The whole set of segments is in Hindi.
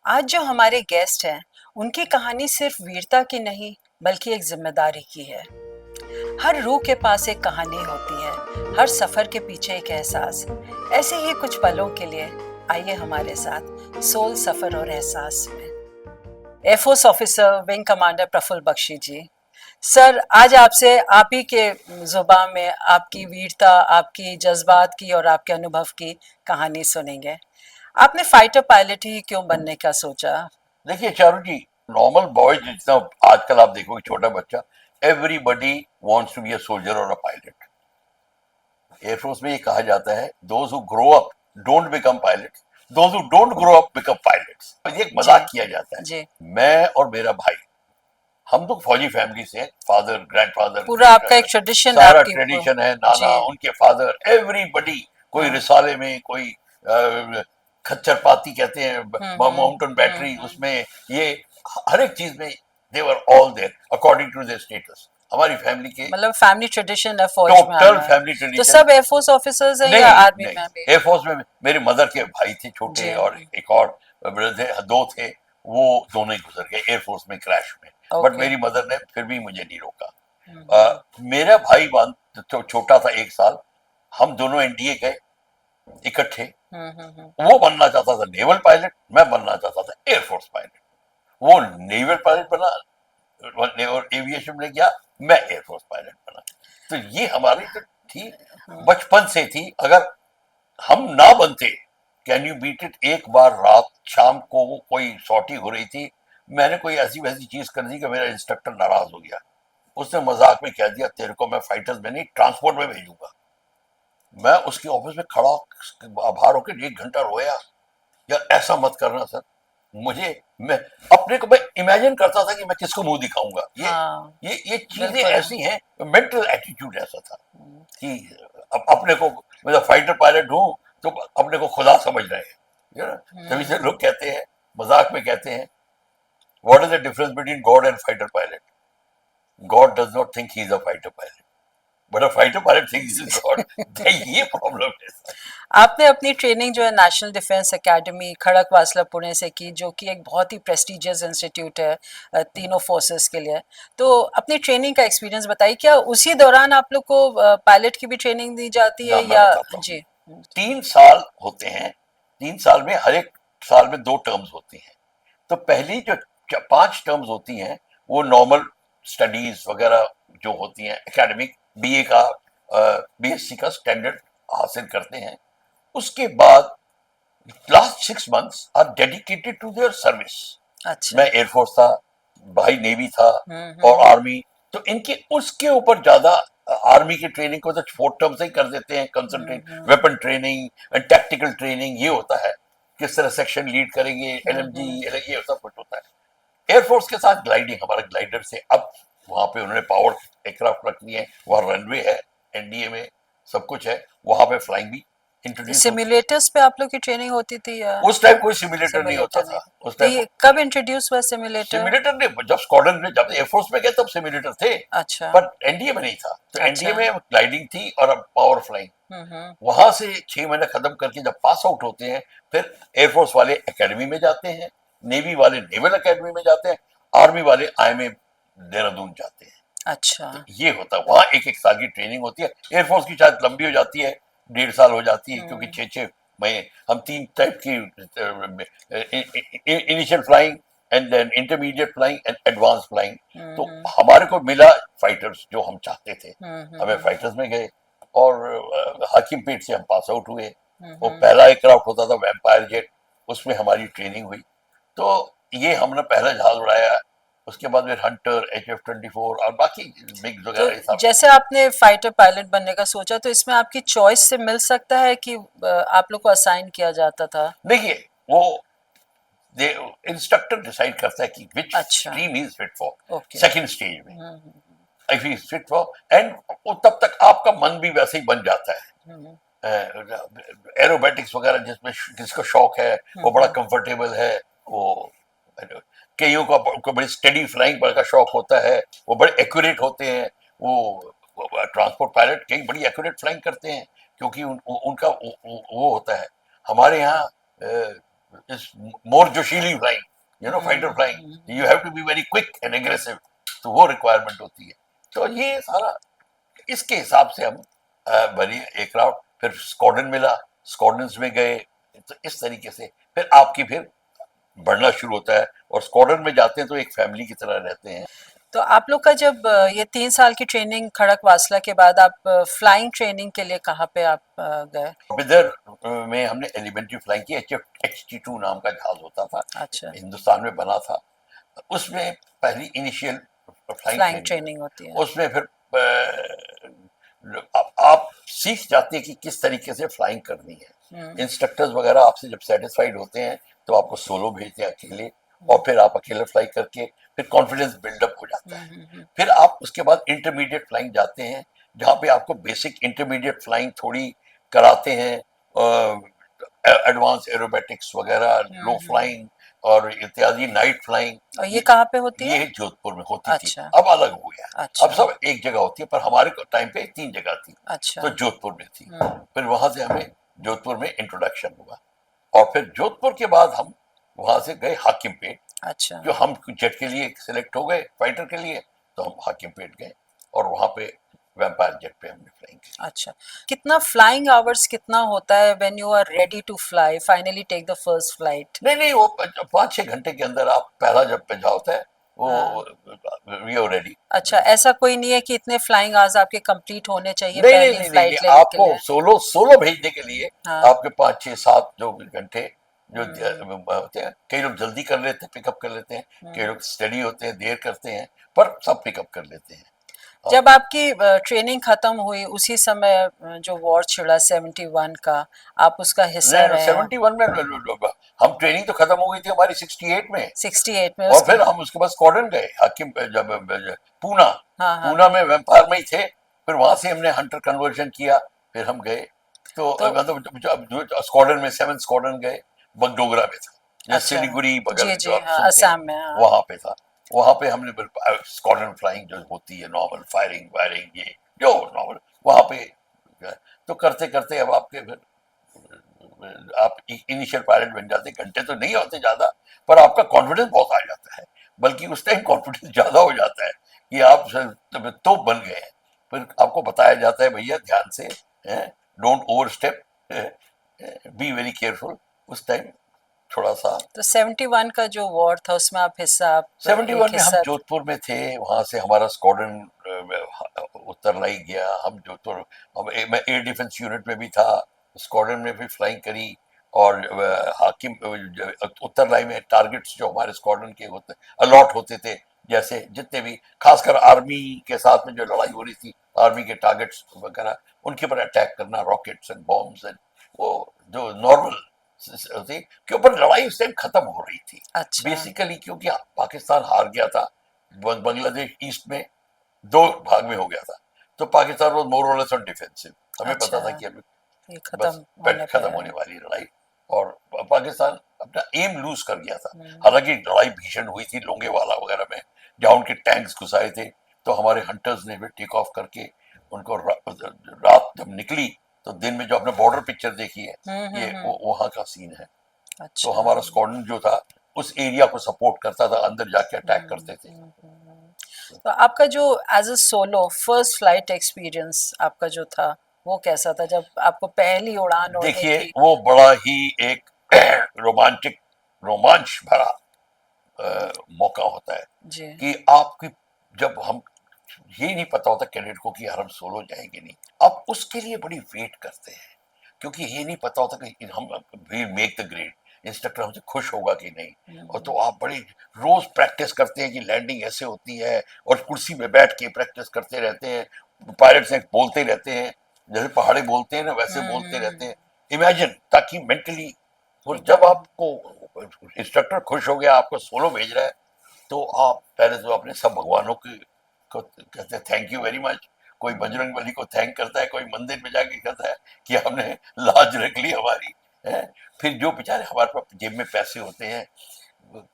आज जो हमारे गेस्ट हैं, उनकी कहानी सिर्फ वीरता की नहीं, बल्कि एक जिम्मेदारी की है। हर रूह के पास एक कहानी होती है, हर सफर के पीछे एक एहसास। ऐसे ही कुछ पलों के लिए आइए हमारे साथ सोल सफर और एहसास में। Air force officer wing commander Praful Bakshi ji, sir आज आपसे आप ही के जुबान में आपकी वीरता, आपकी जज्बात की और आपके अनुभव की कहानी सुनेंगे। आपने फाइटर पायलट ही क्यों बनने का सोचा? देखिए चारू जी, नॉर्मल बॉय जितना आजकल आप देखोगे छोटा बच्चा, everybody wants to be a soldier और अ पायलट। एयरफोर्स में ये कहा जाता है, those who grow up don't become pilots, those who don't grow up become pilots. ये एक जी। मजाक किया जाता है। जी। मैं और मेरा भाई, हम तो फौजी फैमिली से हैं, फादर, ग्रैंडफादर, पूरा आपका एक ग्रेट, ट्रेडिशन है सारा आपकी ट्रेडिशन है, नाना, जी। उनके फादर, एवरीबडी। कोई हाँ। रिसाले में, कोई खच्चर पाती कहते हैं, माउंटेन बैटरी, हम्म। उसमें ये हर एक चीज में they were all there according to their status. हमारी फैमिली के मतलब फैमिली ट्रेडिशन है फौज में टोटल आना। फैमिली तो ट्रेडिशन। सब एयरफोर्स ऑफिसर्स है या नहीं आर्मी नहीं, में भी? एयरफोर्स में मेरे मदर के भाई थे जी। छोटे, और एक और ब्रदर थे, दो थे। वो दोनों ही गुजर गए एयरफोर्स में क्रैश में। But okay. मेरी मदर ने फिर भी मुझे नहीं रोका। मेरा भाई छोटा था 1 साल। हम दोनों एनडीए गए इकट्ठे। हम्म। वो बनना चाहता था नेवल पायलट, मैं बनना चाहता था एयरफोर्स पायलट। वो नेवल पायलट बना और एविएशन में गया, मैं एयरफोर्स पायलट बना। तो ये हमारी तो थी, बचपन से थी। अगर हम ना बनते, कैन यू बीट इट, एक बार रात शाम को वो कोई सॉटी हो रही थी, मैंने कोई ऐसी वैसी चीज कर दी कि मेरा इंस्ट्रक्टर नाराज हो गया। उसने मजाक में कह दिया, तेरे को मैं फाइटर्स में नहीं ट्रांसपोर्ट में भेजूंगा। मैं उसके ऑफिस में खड़ा बाहर होकर 1 घंटा रोया, यार ऐसा मत करना सर। मुझे, मैं अपने को मैं इमेजिन करता था कि मैं किसको मुंह दिखाऊंगा। हाँ। ये चीजें बिल्कुल। ऐसी हैं। मेंटल एटीट्यूड ऐसा था कि अपने को, मैं फाइटर पायलट हूं तो अपने को खुदा समझ रहे हैं, you know? तभी से लोग कहते हैं, मजाक में कहते हैं, what is the difference between God and fighter pilot? God does not think he is a fighter pilot, but a fighter pilot thinks he is God. ये प्रॉब्लम है सर। आपने अपनी ट्रेनिंग जो है national defence academy Khadakwasla Pune से की, जो कि एक बहुत ही प्रेस्टिजियस इंस्टीट्यूट है तीनों फोर्सेस के लिए। तो अपनी ट्रेनिंग का एक्सपीरियंस बताइए, क्या उसी दौरान आप लोग को पायलट की भी ट्रेनिंग दी जाती ना, है मैं या? बताता हूँ। जी। 3 साल होते हैं। 3 साल में हर एक साल में 2 टर्म्स होती हैं। तो पहली जो 5 टर्म्स होती हैं, वो नॉर्मल स्टडीज वगैरह जो होती हैं, एकेडमिक, बीए का, बीएससी का स्टैंडर्ड हासिल करते हैं। उसके बाद last 6 months are dedicated to their service. अच्छा। मैं एयरफोर्स था, भाई नेवी था, और हम्म। आर्मी। तो इनके उसके ऊपर ज्यादा, आर्मी की ट्रेनिंग को तो 4 टर्म से ही कर देते हैं, concentrate weapon training and tactical training, ये होता है। किस तरह सेक्शन लीड करेंगे, एलएमजी, ये सब कुछ होता है। एयरफोर्स के साथ ग्लाइडिंग, हमारा ग्लाइडर से अब वहां पे उन्होंने पावर एयरक्राफ्ट रख दिए हैं, वहां रनवे है, एनडीए में सब कुछ है, वहां पे फ्लाइंग भी तो इंट्रोड्यूस होती है। सिमुलेटर्स पे आप लोग की ट्रेनिंग होती थी या? उस टाइम कोई सिमुलेटर नहीं होता सिमुलेटर नहीं। था उस तो टाइम। ये कब इंट्रोड्यूस हुआ सिमुलेटर? सिमुलेटर ने जब स्क्वाड्रन में, जब एयरफोर्स में गए तब सिमुलेटर थे, अच्छा। पर एनडीए में नहीं था। तो एनडीए अच्छा। में ग्लाइडिंग थी और अब पावर फ्लाइंग। हम्म। वहां से 6 महीने खत्म करके जब पास आउट होते हैं, फिर एयरफोर्स वाले एकेडमी में जाते हैं, नेवी वाले नेवल एकेडमी में जाते हैं, आर्मी वाले आईएमए देहरादून जाते हैं। अच्छा। तो ये होता है, वहां 1 1 साल की ट्रेनिंग होती है। एयरफोर्स की शायद लंबी हो जाती है, 1.5 साल हो जाती है, क्योंकि 6 6 महीने। हम 3 टाइप की, initial flying and then intermediate flying and advance flying. तो हमारे को मिला फाइटर्स जो हम चाहते थे, हमें फाइटर्स में गए, और हाकिम पेट से हम पास आउट हुए। वो पहला एयरक्राफ्ट होता था वैम्पायर जेट, उसमें हमारी ट्रेनिंग हुई। तो ये हमने पहला जहाज उड़ाया। उसके बाद फिर हंटर, HF-24 और बाकी मिग तो वगैरह ये सब। जैसे आपने फाइटर पायलट बनने का सोचा, तो इसमें आपकी चॉइस से मिल सकता है कि आप लोग को असाइन किया जाता था? देखिए, वो इंस्ट्रक्टर डिसाइड करता है कि विच अच्छा। Stream is fit for okay. Second stage में, if he is fit for. And तब तक आपका मन भी वैसे ही बन जाता है। एरोबेटिक्स वगैरह जिसमें जिसको शौक है, वो बड़ा कंफर्टेबल है। वो कईयों को बड़ी स्टेडी फ्लाइंग का शौक होता है, वो बड़े एक्यूरेट होते हैं। वो ट्रांसपोर्ट पायलट कई बड़ी एक्यूरेट फ्लाइंग करते हैं, क्योंकि उनका वो होता है। हमारे यहाँ is more जोशीली flying, you know, fighter flying, you have to be very quick and aggressive, तो वो रिक्वायरमेंट होती है। तो ये सारा इसके हिसाब से हम बनी एयरक्राफ्ट, फिर स्क्वाड्रन मिला, स्क्वाड्रन्स में गए, तो इस तरीके से फिर आपकी फिर बढ़ना शुरू होता है, और स्क्वाड्रन में जाते हैं तो एक फैमिली की तरह रहते हैं। तो आप लोग का जब ये 3 साल की ट्रेनिंग खड़क वासला के बाद आप फ्लाइंग ट्रेनिंग के लिए कहाँ पे आप गए? बिदर में हमने एलिमेंट्री फ्लाइंग की, HT2 नाम का जहाज होता था, अच्छा, हिंदुस्तान में बना था। उसमें पहली इनिशियल फ्लाइंग फ्लाइंग ट्रेनिंग होती है। उसमें फिर आप सीख जाते हैं कि किस तरीके से फ्लाइंग करनी है। इंस्ट्रक्टर्स वगैरह आपसे जब सेटिस्फाइड होते हैं तो आपको सोलो भेजते हैं अकेले, और फिर आप अकेले फ्लाई करके फिर कॉन्फिडेंस बिल्डअप हो जाता है। फिर आप उसके बाद इंटरमीडिएट फ्लाइंग जाते हैं, जहाँ पे आपको बेसिक इंटरमीडिएट फ्लाइंग थोड़ी कराते हैं, एडवांस एरोबेटिक्स वगैरह, लो फ्लाइंग और इत्यादि, नाइट फ्लाइंग। और ये कहाँ पे होती है? ये जोधपुर में होती थी, अच्छा, अब अलग हो गया। अब अच्छा, सब एक जगह होती है, पर हमारे टाइम पे 3 जगह थी, अच्छा। तो जोधपुर में थी। फिर वहां से हमें जोधपुर में इंट्रोडक्शन हुआ, और फिर जोधपुर के बाद हम वहां से गए हाकिमपेट, अच्छा, जो हम जेट के लिए सिलेक्ट हो गए, फाइटर के लिए, तो हम हाकिमपेट गए, और वहां पे वैम्पायर जेट पे हमने फ्लाइंग की। अच्छा। कितना फ्लाइंग आवर्स कितना होता है when you are ready to fly, finally take the first flight? नहीं, वो 5-6 घंटे के अंदर आप पहला जब पे जाता है हाँ। वो वी आर रेडी। अच्छा, ऐसा कोई नहीं है कि इतने फ्लाइंग आवर्स आपके कंप्लीट होने चाहिए नहीं नहीं पहली नहीं नहीं नहीं, फ्लाइट लेने के आपको लिए? सोलो सोलो भेजने के लिए हाँ। आपके 5-6-7 जो घंटे जो होते हैं, कई लोग जल्दी कर लेते हैं, पिकअप कर लेते हैं, कई लोग स्टडी होते हैं, देर करते हैं, पर सब पिकअप कर लेते हैं। हाँ, जब आपकी ट्रेनिंग खत्म हुई उसी समय जो वॉर छिड़ा 71 का, आप उसका हिस्सा नहीं, रहे हैं? 71 में हम ट्रेनिंग तो खत्म हो गई थी हमारी 68 में, 68 में और उसके फिर हम उसके बाद स्क्वाड्रन गए हकीम जब पूना, हाँ, हाँ, पूना हाँ। में वेम्पायर में ही थे, फिर वहां से हमने हंटर कन्वर्जन किया, फिर हम गए, तो तो मतलब स्क्वाड्रन में 7 स्क्वाड्रन गए, बगडोगरा में था, जैसे अच्छा। सिलीगुड़ी बगल जी, जो जी, आप हाँ, सुनते हैं, असम में, हाँ। वहां पे था। वहां पे हमने स्क्वाड्रन फ्लाइंग जो होती है, नॉर्मल फायरिंग वायरिंग, ये जो नॉर्मल वहां पे तो करते करते अब आपके फिर आप इनिशियल पायलट बन जाते, घंटे तो नहीं होते ज्यादा, पर आपका कॉन्फिडेंस बहुत आ जाता है, बल्कि उस टाइम कॉन्फिडेंस ज्यादा हो जाता है कि आप तो बन गए हैं। फिर आपको बताया जाता है भैया ध्यान से, don't over step, be very careful. उस टाइम थोड़ा सा तो 71 का जो वॉर था उसमें आप हिस्सा, आप एक 71 में हम हिस्सा। जोधपुर में थे, वहां से हमारा स्क्वाड्रन उत्तर लाई गया, हम जोधपुर, मैं एयर डिफेंस यूनिट में भी था, स्क्वाड्रन में भी फ्लाइंग करी, और हाकिम उत्तर लाई में टारगेट्स जो हमारे स्क्वाड्रन के होते अलॉट होते थे, जैसे जितने भी खासकर आर्मी के साथ में जो लड़ाई हो रही थी, आर्मी के टारगेट्स वगैरह उनके ऊपर अटैक करना, रॉकेट्स एंड बॉम्ब्स एंड वो जो नॉर्मल के ऊपर लड़ाई उस टाइम खत्म हो रही थी, अच्छा, बेसिकली क्योंकि पाकिस्तान हार गया था। बांग्लादेश ईस्ट में 2 भाग में हो गया था, तो पाकिस्तान वाज मोर और लेस ऑन डिफेंसिव, हमें पता अच्छा, था कि अभी ये खत्म बस होने पे खत्म है। होने वाली लड़ाई, और पाकिस्तान अपना एम लूज कर गया था। हम्म। हालांकि लड़ाई भीषण हुई थी लोंगेवाला वगैरह में, जहां उनके टैंक्स घुसाए थे, तो हमारे हंटर्स ने भी टेक ऑफ करके उनको रात जब निकली, तो दिन में जो आपने बॉर्डर पिक्चर देखी है, ये वहां का सीन है। तो अच्छा। हमारा स्क्वाड्रन जो था उस एरिया को सपोर्ट करता था, अंदर जाके अटैक करते थे। तो आपका जो as a solo first flight experience आपका जो था वो कैसा था जब आपको पहली उड़ान उड़ने देखिए की? वो बड़ा ही एक रोमांटिक, रोमांच भरा मौका होता है जी। कि आपकी, जब हम, ये नहीं पता होता कैडेट को कि यार हम सोलो जाएंगे नहीं, आप उसके लिए बड़ी वेट करते हैं, क्योंकि ये नहीं पता होता कि हम will make the grade, instructor हमसे खुश होगा कि नहीं, और तो आप बड़ी रोज प्रैक्टिस करते हैं कि लैंडिंग ऐसे होती है, और कुर्सी में बैठ के प्रैक्टिस करते रहते हैं, पायलट से बोलते रहते हैं, जैसे पहाड़ी बोलते हैं ना वैसे बोलते रहते हैं, इमेजिन, ताकि मेंटली, और जब आपको इंस्ट्रक्टर खुश हो गया आपको सोलो भेज रहा है, तो आप पहले तो अपने सब भगवानों को कहते हैं थैंक यू वेरी मच, कोई बजरंग बली को थैंक करता है, कोई मंदिर में जाके कहता है कि हमने लाज रख ली हमारी, है। फिर जो बेचारे हमारे पास जेब में पैसे होते हैं,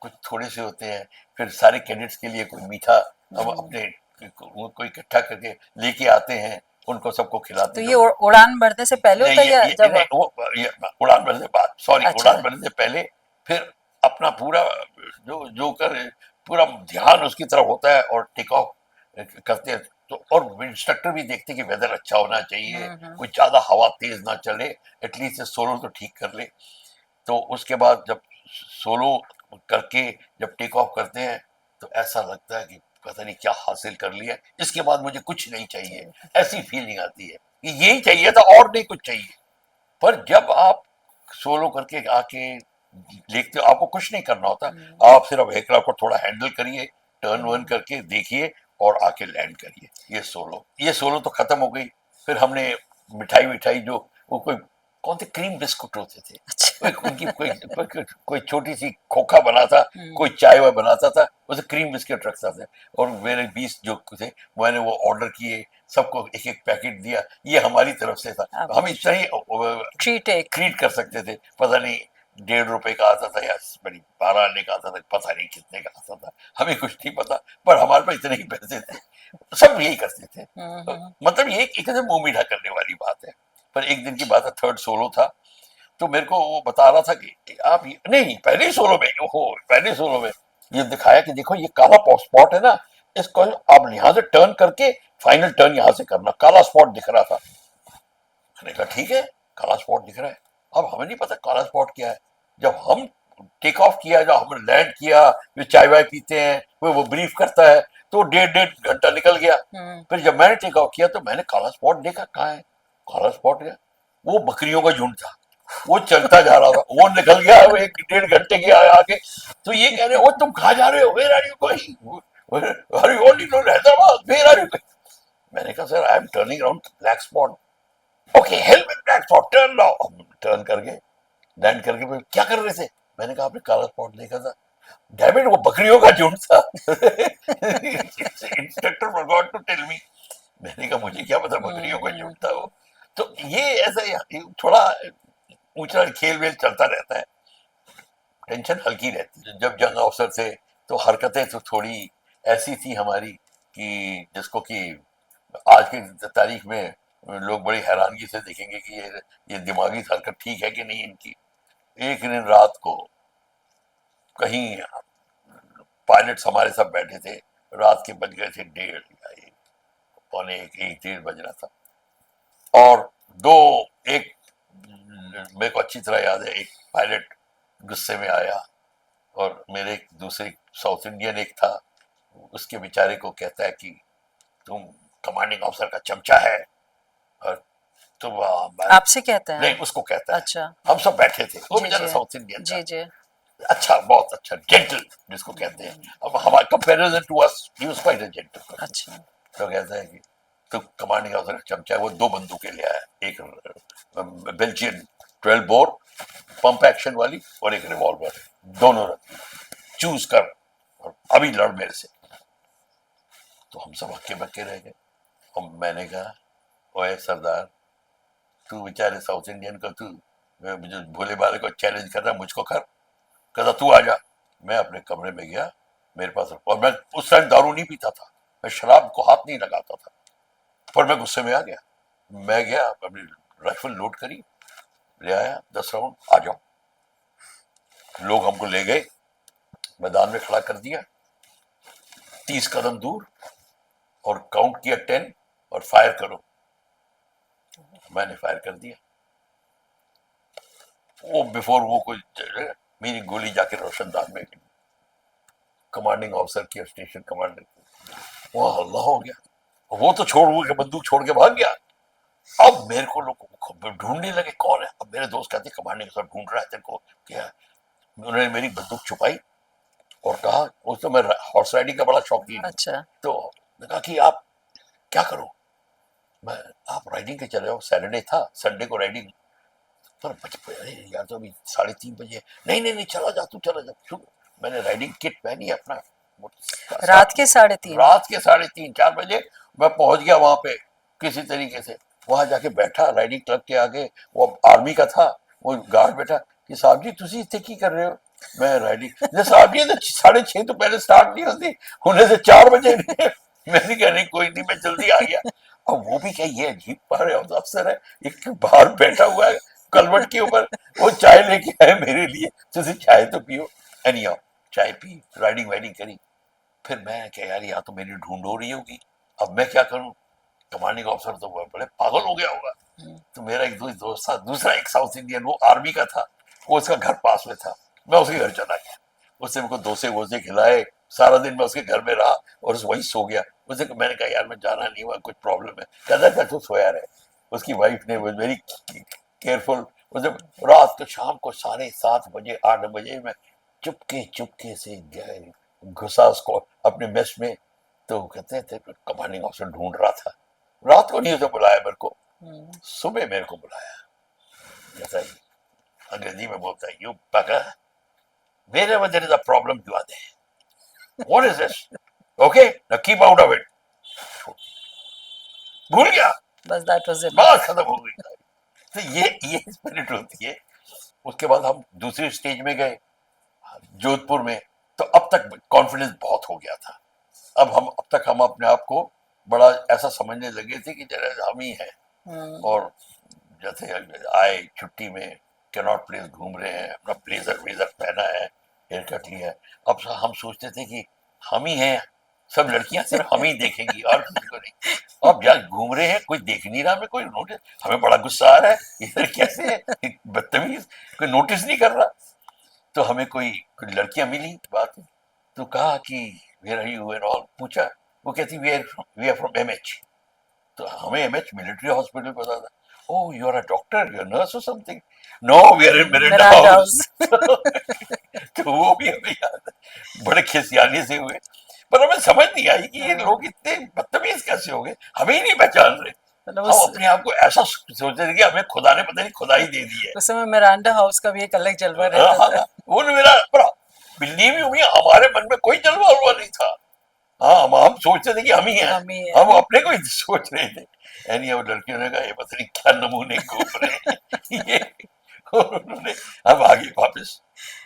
कुछ थोड़े से होते हैं, फिर सारे कैडेट्स के लिए कोई मीठा हम अपने को इकट्ठा करके लेके आते हैं, उनको सबको तो खिलाते ये जो, उड़ान भरने से पहले नहीं होता है या ये जब? नहीं, वो ये उड़ान भरने से बाद, सॉरी, अच्छा, उड़ान भरने से पहले फिर अपना पूरा जो जो कर पूरा ध्यान उसकी तरफ होता है और टेक ऑफ करते हैं। तो और इंस्ट्रक्टर भी देखते हैं कि वेदर अच्छा होना चाहिए, कोई ज्यादा हवा तेज ना चले, एटलीस्ट सोलो तो ठीक कर ले। तो उसके बाद जब सोलो करके जब टेक ऑफ करते हैं तो ऐसा लगता है कि पता नहीं क्या हासिल कर लिया, इसके बाद मुझे कुछ नहीं चाहिए, ऐसी फीलिंग आती है कि यही चाहिए था और नहीं कुछ चाहिए। पर जब आप सोलो करके आके देखते हो, आपको कुछ नहीं करना होता, आप सिर्फ एयरक्राफ्ट को थोड़ा हैंडल करिए, टर्न वर्न करके देखिए और आके लैंड करिए। ये सोलो तो खत्म हो गई। फिर हमने मिठाई विठाई जो वो कोई कौन से क्रीम बिस्कुट होते थे, अच्छा। उनकी कोई छोटी सी खोखा बना था, कोई चाय वाय बनाता था, उसे क्रीम बिस्किट रखता था। और मेरे 20 जो थे मैंने वो ऑर्डर किए, सबको एक एक पैकेट दिया, ये हमारी तरफ से था। हम इतना ही ट्रीट कर सकते थे। पता नहीं 1.5 रुपए का आता था या 12 आने का आता था, पता नहीं कितने का आता था, हमें कुछ नहीं पता, पर हमारे पास इतने ही पैसे थे, सब यही करते थे। तो मतलब ये एक मुंह मीठा करने वाली बात है। पर एक दिन की बात है, थर्ड सोलो था, तो मेरे को वो बता रहा था कि आप नहीं, पहले ही सोलो में, ओहो पहले सोलो में ये दिखाया कि देखो ये काला स्पॉट है ना, इसको आप यहाँ से टर्न करके फाइनल टर्न यहाँ से करना, काला स्पॉट दिख रहा था। मैंने कहा ठीक है, काला स्पॉट दिख रहा है। अब हमें नहीं पता काला स्पॉट क्या है। जब हम टेक ऑफ किया, जब हमने लैंड किया, वे चाय वाय पीते हैं, वो ब्रीफ करता है, तो 1.5 घंटा निकल गया। फिर जब मैंने टेक ऑफ किया तो मैंने काला स्पॉट देखा, कहाँ है काला स्पॉट गया, वो बकरियों का झुंड था, वो चलता जा रहा था, वो निकल गया 1.5 घंटे के आगे। तो ये कह रहे हो तुम कहाँ जा रहे हो, where are you going, are you only to Hyderabad, where are you going. मैंने कहा sir I am turning around black spot. Okay help me black spot, turn now. Turn करके लैंड करके फिर क्या कर रहे थे, मैंने कहा आपने काला स्पॉट देखा था, डैम इट वो बकरियों का झुंड था। Instructor forgot to tell me. मैंने कहा मुझे क्या पता बकरियों का झुंड था वो। तो ये ऐसा थोड़ा ऊंचा खेल वेल चलता रहता है, टेंशन हल्की रहती है। जब जंग अफसर थे तो हरकतें तो थोड़ी ऐसी थी हमारी कि जिसको कि आज की तारीख में लोग बड़ी हैरानगी से देखेंगे कि ये दिमागी हरकत ठीक है कि नहीं इनकी। एक दिन रात को कहीं पायलट्स हमारे साथ बैठे थे, रात के बज गए थे 1:30 पौने 1 1 बज रहा था, और एक मेरे को अच्छी तरह याद है, एक पायलट गुस्से में आया और मेरे एक दूसरे साउथ इंडियन एक था, उसके बेचारे को कहता है कि तुम कमांडिंग ऑफिसर का चमचा है, और तुम आपसे कहता है? नहीं, उसको कहता है। अच्छा। हम सब बैठे थे, वो बेचारा साउथ इंडियन था। जी। अच्छा, बहुत अच्छा, जेंटल जिसको कहते हैं। अब हमारा comparison to us, he was quite a gentle. अच्छा। तो कहता है कि तो कमांडिंग ऑफिसर का चमचा है, वो 2 बंदूकें ले आया, एक बेल्जियन 12 बोर पंप एक्शन वाली और एक रिवॉल्वर, दोनों रख, चूज कर और अभी लड़ मेरे से। तो हम सब हक्के बक्के रह गए, और मैंने कहा ओए सरदार, तू बेचारे साउथ इंडियन का तू जो भोले बाले को चैलेंज कर रहा, मुझको कर, कहता तू आ जा। मैं अपने कमरे में गया, मेरे पास, और मैं उस टाइम दारू नहीं पीता था, मैं शराब को हाथ नहीं लगाता था, पर मैं गुस्से में आ गया। मैं गया, अपनी राइफल लोड करी, ले आया 10 राउंड, आ जाओ। लोग हमको ले गए, मैदान में खड़ा कर दिया 30 कदम दूर, और काउंट किया 10 और फायर करो। मैंने फायर कर दिया, वो बिफोर वो कोई मेरी गोली जाके रोशनदान में गिरी। कमांडिंग ऑफिसर की स्टेशन कमांडर, वो हल्ला हो गया, वो तो बंदूक छोड़ के भाग गया। अब मेरे को लोग ढूंढने लगे कौन है। अब मेरे दोस्त कहते कमांडिंग ऑफिसर ढूंढ रहा है तेरे को क्या। उन्होंने मेरी बंदूक छुपाई और कहा, उस तो मैं हॉर्स राइडिंग का बड़ा शौकीन। अच्छा। तो कहा कि आप क्या करो, मैं आप राइडिंग के चले जाओ, सैटरडे था, संडे को राइडिंग, पर यार तो अभी 3:30 बजे। नहीं नहीं नहीं, चला जा तू, चला जा। मैंने राइडिंग किट पहनी अपना, रात के 3:30 4 बजे मैं पहुंच गया वहां पे किसी तरीके से। वहां जाके बैठा राइडिंग क्लब के आगे, वो आर्मी का था, वो गार्ड बैठा कि साहब जी तुसी इतने की कर रहे हो। मैं राइडिंग, साहब जी तो 6:30 तो पहले स्टार्ट नहीं होती, होने से 4 बजे। मैंने कहा नहीं कोई नहीं, मैं जल्दी आ गया। अब वो भी क्या, ये अजीब अफसर है, एक बाहर बैठा हुआ है, कलवट के ऊपर वो चाय लेके आए मेरे लिए, तुझे चाय तो पियो। एनी हाउ चाय पी, राइडिंग वाइडिंग करी। फिर मैं क्या यार, यहाँ तो मेरी ढूंढ हो रही होगी, अब मैं क्या करूं। कमांडिंग ऑफिसर तो बड़े पागल हो गया होगा। तो मेरा एक दोस्त था, दूसरा एक साउथ इंडियन, वो आर्मी का था, वो उसका घर पास में था। मैं उसके घर चला गया, उसने मेरे को डोसे वोसे खिलाए, सारा दिन मैं उसके घर में रहा और वहीं सो गया। उसे मैंने कहा यार मैं जाना नहीं हुआ, कुछ प्रॉब्लम है। कहता था तू सोया रहे। उसकी वाइफ ने वेरी केयरफुल, उसे रात को शाम को 7:30 बजे 8 बजे मैं चुपके चुपके से गए, घुसा उसको अपने मेस में। तो कहते थे कमांडिंग ऑफिसर ढूंढ रहा था, रात को नहीं उसे बुलाया मेरे को, सुबह मेरे को बुलाया। जैसा ही अंग्रेजी में बोलता है, यू बगा, wherever there is a problem you are there, what is this, okay, now keep out of it। भूल गया, बस दैट वाज इट। बात खत्म हो गई। तो ये स्पिरिट होती है। उसके बाद हम दूसरी स्टेज में गए जोधपुर में, तो अब तक कॉन्फिडेंस बहुत हो गया था। अब तक हम अपने आप को बड़ा ऐसा समझने लगे थे कि जरा हम ही हैं। और जैसे आए छुट्टी में, कैनॉट प्लेस घूम रहे हैं, अपना ब्लेजर वेजर पहना है, हेयर कट लिया है। अब हम सोचते थे कि हम ही हैं, सब लड़कियां सिर्फ हम ही देखेंगी और किसी को नहीं। अब यार घूम रहे हैं, कोई देख नहीं रहा, हमें कोई नोटिस, हमें बड़ा गुस्सा आ रहा है, इधर कैसे है बदतमीज, कोई नोटिस नहीं कर रहा। तो हमें कोई लड़कियां मिली, बात तो कहा कि where are you and all, पूछा, वो कहती वी आर फ्रॉम एमएच। तो हमें एमएच मिलिट्री हॉस्पिटल पता था। Oh you are a doctor, you are nurse और something. No we are in Miranda Miranda House. House. तो वो भी हमें याद है, बड़े खिसियाने से हुए। पर हमें समझ नहीं आई कि ये लोग इतने बदतमीज कैसे हो गए, हमें ही नहीं पहचान रहे। मतलब हम उस अपने आप को ऐसा सोच रहे थे कि हमें खुदा ने पता नहीं खुदाई दे दी है। उस समय मिरांडा हाउस का भी एक अलग जलवा हाँ, रहता था। हाँ, वो मेरा बिलीव यू मी, हमारे मन में कोई जलवा उलवा नहीं था। हाँ, हम सोचते थे कि हम ही हैं, हम ही हम हैं। अपने को ही सोच रहे थे। यानी अब लड़कियों ने कहा ये पता नहीं क्या नमूने घूम रहे हैं ये, और उन्होंने अब आगे वापस।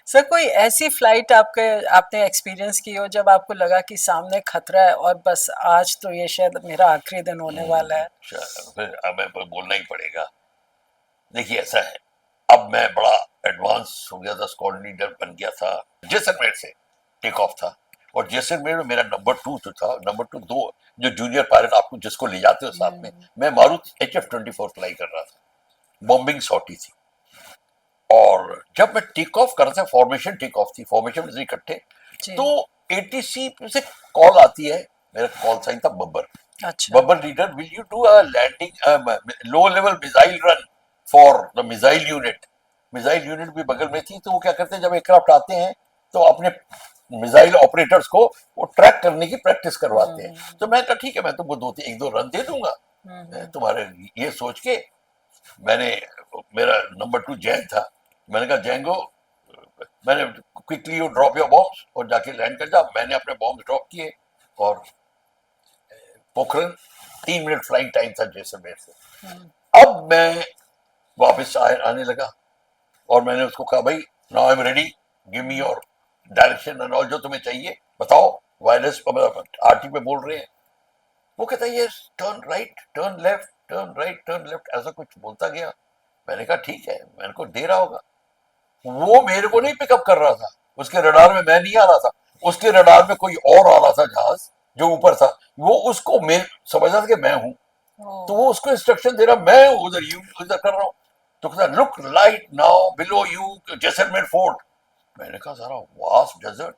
सर कोई ऐसी फ्लाइट आपने एक्सपीरियंस की हो जब आपको लगा कि सामने खतरा है और बस आज तो ये शायद मेरा आखिरी दिन होने वाला है? फिर अब हमें बोलना ही पड़ेगा। देखिए ऐसा है, अब मैं बड़ा एडवांस हो गया था, स्क्वाड्रन लीडर बन गया था, जैसलमेर से टेक ऑफ था। और जैसलमेर में मेरा नंबर 2 जो था, नंबर 2 दो जो जूनियर पायलट आपको जिसको ले जाते हो साथ में, मैं मारुति HF-24 फ्लाई कर रहा था, बॉम्बिंग सॉटी थी। और जब मैं टेक ऑफ कर रहा था, फॉर्मेशन टेक ऑफ थी, फॉर्मेशन में से इकट्ठे, जी। तो एटीसी से कॉल आती है, मेरा कॉल साइन था बब्बर। अच्छा। Babbar leader, will you do a landing low level missile run for the missile unit. Missile unit भी बगल में थी, तो वो क्या करते हैं जब एयरक्राफ्ट आते हैं तो अपने मिसाइल ऑपरेटर्स को वो ट्रैक करने की प्रैक्टिस करवाते हैं। तो मैं कहा ठीक है, मैं तुमको एक दो रन दे दूंगा तुम्हारे, ये सोच के मैंने, मेरा नंबर 2 जैन था, मैंने कहा जैंगो, मैंने quickly you drop your bombs और जाके लैंड कर जा। मैंने अपने बॉम्ब ड्रॉप किए और पोखरन 3 मिनट फ्लाइंग टाइम था जैसलमेर से। अब मैं वापस आने लगा और मैंने उसको कहा भाई now I am ready, give me your direction and all, जो तुम्हें चाहिए बताओ। वायरलेस आरटी पे बोल रहे हैं। वो कहता है yes, turn right, turn left, turn right, turn left, ऐसा कुछ बोलता गया। मैंने कहा ठीक है, मैंने को दे रहा होगा। वो मेरे को नहीं पिकअप कर रहा था, उसके रडार में मैं नहीं आ रहा था, उसके रडार में कोई और आ रहा था जहाज जो ऊपर था, वो उसको मैं समझ रहा था कि मैं हूं। तो वो उसको इंस्ट्रक्शन दे रहा, मैं उधर यू उधर कर रहा हूँ। तो कहता look light now below you Jaisalmer fort. मैंने कहा सारा वास्ट डेजर्ट,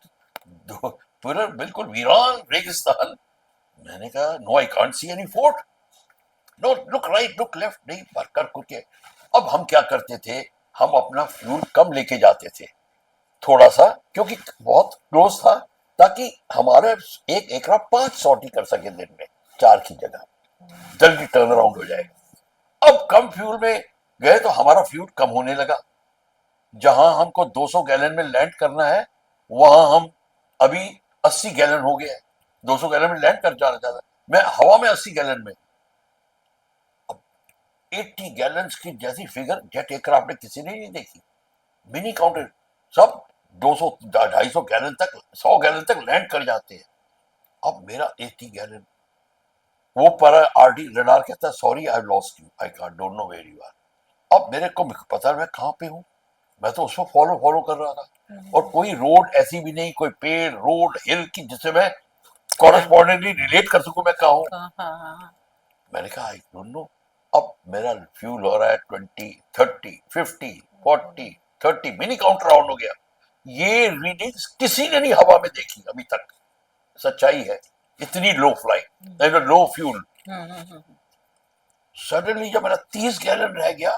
पूरा बिल्कुल वीरान रेगिस्तान। मैंने कहा no I can't see any fort, no look right look left, नहीं पर कर कुछ। अब हम क्या करते थे, हम अपना फ्यूल कम लेके जाते थे थोड़ा सा, क्योंकि बहुत क्लोज था, ताकि हमारा एक एयरक्राफ्ट 5 सॉर्टी कर सके दिन में, 4 की जगह, जल्दी टर्न अराउंड हो जाएगा। अब कम फ्यूल में गए तो हमारा फ्यूल कम होने लगा। जहां हमको 200 गैलन में लैंड करना है, वहां हम अभी 80 गैलन हो गए। 200 गैलन में लैंड कर जाना चाहता, मैं हवा में 80 गैलन में। 80 गैलन की जैसी फिगर जेट एयरक्राफ्ट ने किसी ने नहीं देखी, मिनी काउंटर, सब 200 250 गैलन तक, 100 गैलन तक लैंड कर जाते हैं। अब मेरा 80 गैलन, वो पर आरडी रडार कहता है sorry I lost you, I can't don't know where you are. अब मेरे को पता मैं कहाँ पे हूँ, मैं तो उसको फॉलो फॉलो कर रहा था, और कोई रोड ऐसी भी नहीं, कोई पेड़ रोड हिल की जिससे मैं कॉरेस्पॉन्डेंटली रिलेट कर सकूं मैं कहाँ हूँ। हाँ हाँ हाँ। मैंने कहा आई डोंट नो। अब मेरा फ्यूल हो रहा है 20, 30, 50, 40, 30 मिनी काउंटर ऑन हो गया। ये रीडिंग्स किसी ने नहीं हवा में देखी अभी तक, सच्चाई है, इतनी low flight, low fuel. Suddenly जब मेरा 30 गैलन रह गया,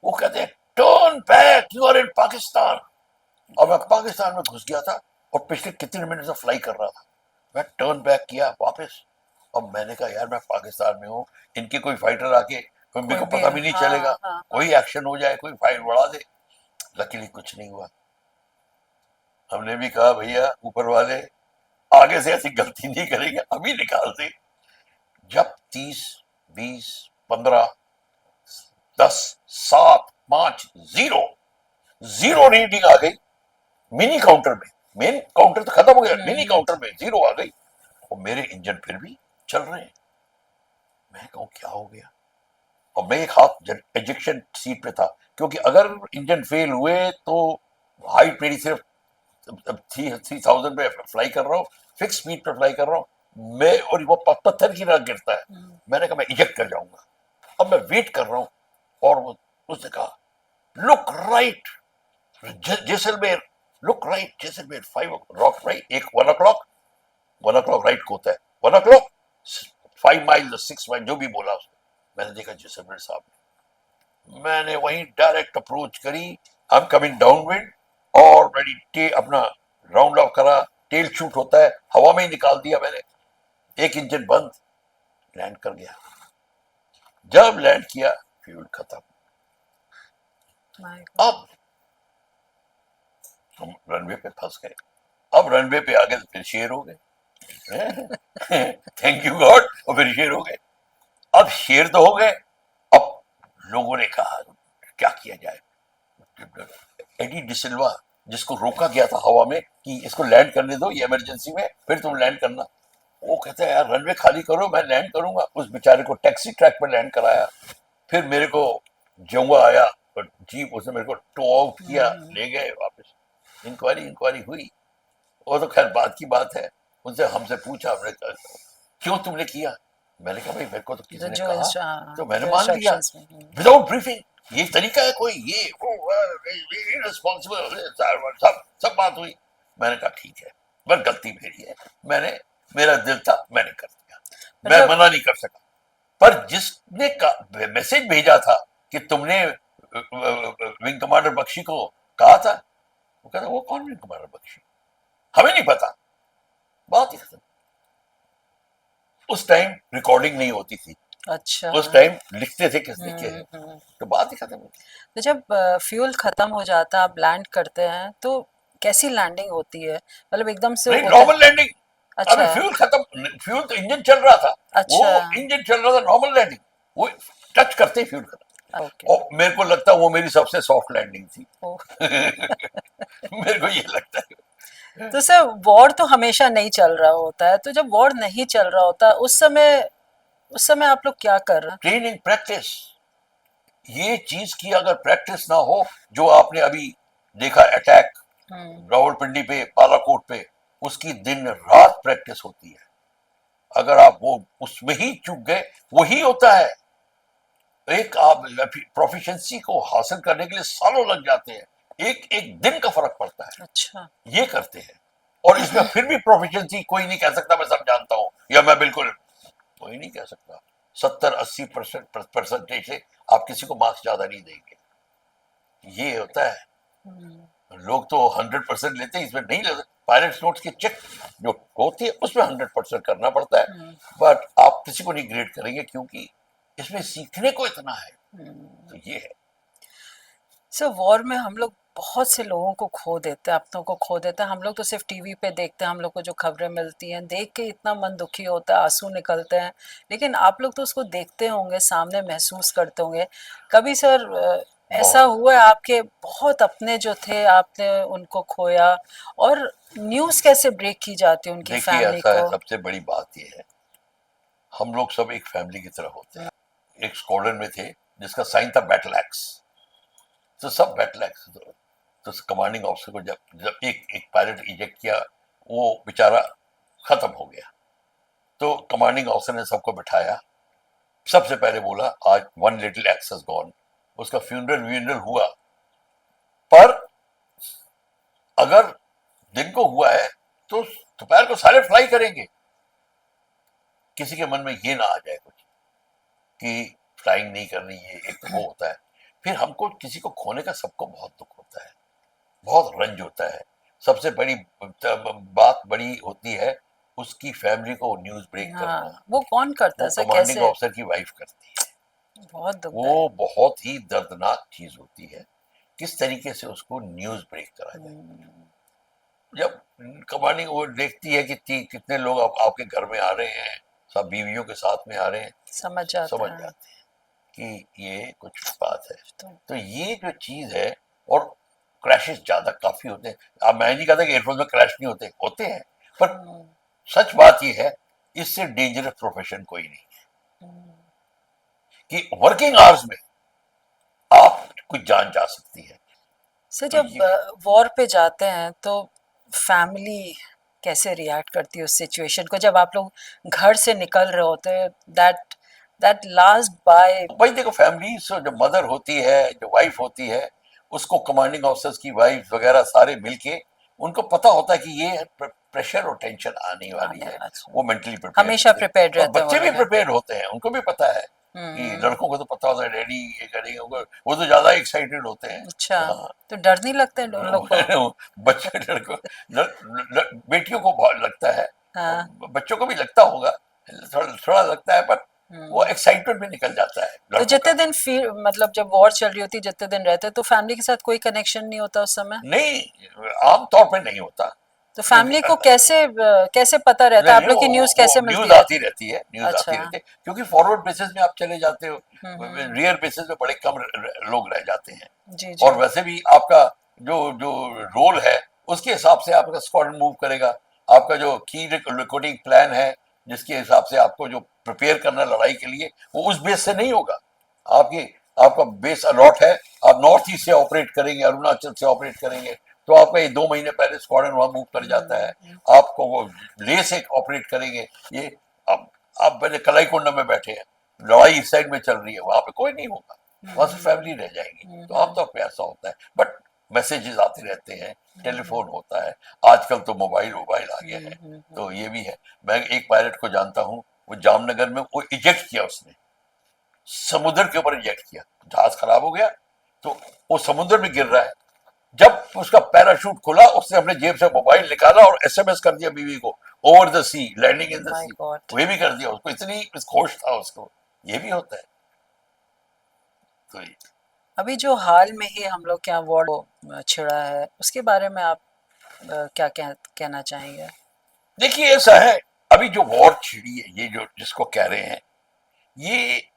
वो कहते हैं turn back, you are in Pakistan. और मैं पाकिस्तान में घुस गया था, और पिछले कितने मिनट से फ्लाई कर रहा था। मैं टर्न बैक किया वापस, और मैंने कहा यार मैं पाकिस्तान में हूँ, इनके कोई फाइटर आके तो मेरे कोई को भी, पता भी नहीं हाँ चलेगा, हाँ हाँ। कोई एक्शन हो जाए, कोई फाइट बढ़ा दे। लकीली कुछ नहीं हुआ। हमने भी कहा भैया ऊपर वाले आगे से ऐसी गलती नहीं करेंगे, अभी निकाल दे। जब 30, 20, 15, 10, 7, 5, 0 0 रीडिंग आ गई मिनी काउंटर में। मेन काउंटर तो खत्म हो गया, मिनी काउंटर में 0 आ गई, और मेरे इंजन फिर भी चल रहे हैं। मैं कहूं क्या हो गया, और मैं एक हाथ एजेक्शन सीट पे था, क्योंकि अगर इंजन फेल हुए तो हाइट मेरी सिर्फ 3000 पे फ्लाई कर रहा हूँ, फिक्स स्पीड पे फ्लाई कर रहा हूँ मैं, और वो पत्थर की तरह गिरता है। मैंने कहा मैं इजेक्ट कर जाऊंगा। अब मैं वेट कर रहा हूँ, और वो उसने कहा look right Jaisalmer, look right Jaisalmer, 5 o'clock right, 1 o'clock, 1 o'clock right को होता है, 1 o'clock 5 माइल 6 माइल जो भी बोला उसने। मैंने देखा जैसलमेर साहब ने, मैंने वहीं डायरेक्ट अप्रोच करी, I am coming down wind, और मैंने अपना राउंड ऑफ करा, टेल शूट होता है, हवा में ही निकाल दिया मैंने, एक इंजन बंद, लैंड कर गया। जब लैंड किया फ्यूल खत्म। अब हम रनवे पे फंस गए। अब रनवे पे आ गए तो फिर शेर हो गए, थैंक यू गॉड, और फिर शेर हो गए। अब शेर तो हो गए। अब लोगों ने कहा क्या किया जाए। एडी डिसिल्वा जिसको रोका गया था हवा में कि इसको लैंड करने दो, ये इमरजेंसी में, फिर तुम लैंड करना, वो कहता है यार रनवे खाली करो मैं लैंड करूंगा। उस बेचारे को टैक्सी ट्रैक पर लैंड कराया, फिर मेरे को जंगा आया और जीप, उसने मेरे को टो आउट किया, ले गए वापस। इंक्वायरी इंक्वायरी हुई, वो तो खैर बात की बात है। उनसे हमसे पूछा, हमने कहा क्यों तुमने किया। मैंने कहा भाई मेरे को तो किसी ने कहा तो मैंने जो मान लिया, इंस्ट्रक्शंस में। Without briefing. ये तरीका है कोई, ये इररिस्पांसिबल, सब सब बात हुई। मैंने कहा ठीक है, पर गलती मेरी है, मैंने, मेरा दिल था, मैंने कर दिया, मैं मतलब मना नहीं कर सका। पर जिसने मैसेज भेजा था कि तुमने विंग कमांडर बख्शी को कहा था, वो कहता वो कौन विंग कमांडर बख्शी, हमें नहीं पता, बात ही खत्म। उस टाइम रिकॉर्डिंग नहीं होती थी, अच्छा। उस टाइम लिखते थे किसने किया है, तो बात ही खत्म होती। तो जब फ्यूल खत्म हो जाता है, आप लैंड करते हैं, तो कैसी लैंडिंग होती है? मतलब एकदम से नहीं, होता है? Normal landing. अभी अच्छा फ्यूल खत्म, फ्यूल तो इंजन चल रहा था, वो अच्छा। इंजन चल रहा था, नॉर्मल लैंडिंग, वो टच करते ही फ्यूल खत्म। ओके। और मेरे को लगता है वो मेरी सबसे सॉफ्ट लैंडिंग थी। ओह। मेरे को ये लगता है। तो सर वॉर तो हमेशा नहीं चल रहा होता है, तो जब वॉर नहीं चल रहा होता उस समय आप लोग क्या कर रहे ट्रेनिंग प्रैक्टिस, ये चीज की अगर प्रैक्टिस ना हो, जो आपने अभी देखा अटैक हैं? रावलपिंडी पे, बालाकोट पे, उसकी दिन रात प्रैक्टिस होती है। अगर आप वो उसमें ही चूक गए, वही होता है। एक आप प्रोफिशिएंसी को हासिल करने के लिए सालों लग जाते हैं, एक एक दिन का फर्क पड़ता है। अच्छा। ये करते हैं, और इसमें फिर भी प्रोफिशिएंसी कोई नहीं कह सकता मैं सब जानता हूं, या मैं बिल्कुल, कोई नहीं कह सकता। 70-80% परसेंटेज से आप किसी को मार्क्स ज्यादा नहीं देंगे, ये होता है। लोग तो 100% लेते हैं, इसमें नहीं लेते। पायलट नोट्स की चेक जो होती है उसमें 100% करना पड़ता है, बट आप किसी को नहीं ग्रेड करेंगे, क्योंकि इसमें सीखने को इतना है। तो ये है। सर वॉर में हम लोग बहुत से लोगों को खो देते हैं, अपनों को खो देते हैं। हम लोग तो सिर्फ टीवी पे देखते हैं, हम लोग को जो खबरें मिलती हैं देख के इतना मन दुखी होता है, आंसू निकलते हैं। लेकिन आप लोग तो उसको देखते होंगे, सामने महसूस करते होंगे। कभी सर ऐसा बहुत हुआ है आपके बहुत अपने जो थे आपने उनको खोया, और न्यूज़ कैसे ब्रेक की जाती है उनकी देखिए, फैमिली ऐसा है, को? सबसे बड़ी बात ये है, हम लोग सब एक फैमिली की तरह होते हैं। एक स्क्वाड्रन में थे जिसका साइन था बैटल एक्स, तो सब बैटल एक्सेस हो। तो कमांडिंग ऑफिसर को जब जब एक एक पायलट इजेक्ट किया, वो बेचारा खत्म हो गया। तो कमांडिंग ऑफिसर ने सबको बिठाया, सबसे पहले बोला आज वन लिटिल एक्सेस गॉन। उसका फ्यूनरल हुआ। पर अगर दिन को हुआ है तो दोपहर को सारे फ्लाई करेंगे। किसी के मन में ये ना आ जाए कुछ कि फ्लाइंग नहीं करनी, ये एक तो वो होता है। फिर हमको किसी को खोने का सबको बहुत दुख होता है, बहुत रंज होता है। सबसे बड़ी बात बड़ी होती है उसकी फैमिली को न्यूज ब्रेक करना। हाँ, वो कौन करता वो है सर, कमांडिंग कैसे? ऑफिसर की वाइफ करती है। बहुत दुखदाई। वो बहुत ही दर्दनाक चीज होती है, किस तरीके से उसको न्यूज ब्रेक करा जाए। हम्म, जब कमांडिंग वो देखती है कि कितने लोग आपके घर में आ रहे हैं, सब बीवियों के साथ में आ रहे हैं, समझ जाते समझ हैं। जाते हैं कि ये कुछ बात है। तो तो ये जो चीज है, और क्रैशेस ज्यादा काफी होते हैं। अब मैं नहीं कहता कि एयरफोर्स में क्रैश नहीं होते, होते हैं। पर हम्म, सच बात ये है, इससे डेंजरस प्रोफेशन कोई नहीं हम्म। कि वर्किंग आवर्स में आप कुछ जान जा सकती है। सर, तो जब ये वॉर पे जाते हैं तो फैमिली कैसे रिएक्ट करती है उस सिचुएशन को, जब आप लोग घर से निकल रहे होते हैं, दैट दैट लास्ट बाय। भाई देखो, फैमिली जो मदर होती है, जो वाइफ होती है, उसको कमांडिंग ऑफिसर्स की वाइफ वगैरह सारे मिलके उनको पता होता है कि ये प्रेशर और टेंशन आने वाली आने है। अच्छा, वो मेंटली प्रिपेयर हमेशा होते हैं। प्रिपेयर्ड और रहते हैं वो बच्चे भी लोग, हैं? प्रिपेयर होते हैं, उनको भी पता है कि हम्म। लड़कों को तो पता होता है डैडी ये करेंगे, वो तो ज्यादा एक्साइटेड होते हैं। अच्छा, हाँ। तो डर नहीं लगता है उन लोग को? बच्चे लड़कों बेटियों को बहुत लगता है, और हाँ। बच्चों को भी लगता होगा, थोड़ा थोड़ा लगता है, पर वो हम्म। एक्साइटमेंट में निकल जाता है तो लड़कों जितने का। दिन फिर मतलब जब वॉर चल रही होती, जितने दिन रहते तो फैमिली के साथ कोई कनेक्शन नहीं होता उस समय? नहीं, आम तौर पे नहीं होता, तो क्योंकि फैमिली को कैसे कैसे पता रहता है, आप नहीं, लोग की न्यूज़ वो कैसे मिलती न्यूज आती रहती? रहती है, न्यूज अच्छा। आती रहती है, क्योंकि फॉरवर्ड बेसिस में आप चले जाते हो। हम्म। रियर बेसिस में बड़े कम लोग रह जाते हैं। जी जी। और वैसे भी आपका जो जो रोल है, उसके हिसाब से आपका स्क्वाड्रन मूव करेगा। आपका जो की रिक्रूटिंग प्लान है, जिसके हिसाब से आपको जो प्रिपेयर करना है लड़ाई के लिए, वो उस बेस से नहीं होगा। आपकी आपका बेस अलॉट है, आप नॉर्थ ईस्ट से ऑपरेट करेंगे, अरुणाचल से ऑपरेट करेंगे, तो आपका ये 2 महीने पहले स्क्वाड्रन वहां मूव कर जाता है। आपको वो ले से ऑपरेट करेंगे। ये अब आप पहले कलाईकोंडा में बैठे हैं, लड़ाई इस साइड में चल रही है, वहां पे कोई नहीं होगा, वहां से फैमिली रह जाएगी। तो आमतौर पर ऐसा होता है, बट मैसेजेस आते रहते हैं, टेलीफोन होता है। आजकल तो मोबाइल मोबाइल आ गया है, तो ये भी है। मैं एक पायलट को जानता हूँ, वो जामनगर में वो इजेक्ट किया उसने, समुद्र के ऊपर इजेक्ट किया, जहाज खराब हो गया, तो वो समुद्र में गिर रहा है। जब उसका पैराशूट खुला, उसने अपने जेब से मोबाइल निकाला और एसएमएस कर दिया बीवी को, over the sea, landing in the my sea. God. वो भी कर दिया उसको, इतनी होश था उसको। ये भी होता है। तो अभी जो हाल में ही हम लोग के यहाँ वॉर छिड़ा है, उसके बारे में आप क्या कहना चाहेंगे? देखिए, ऐसा है, अभी जो वॉर छिड़ी है, ये जो जिसको कह रहे हैं, ये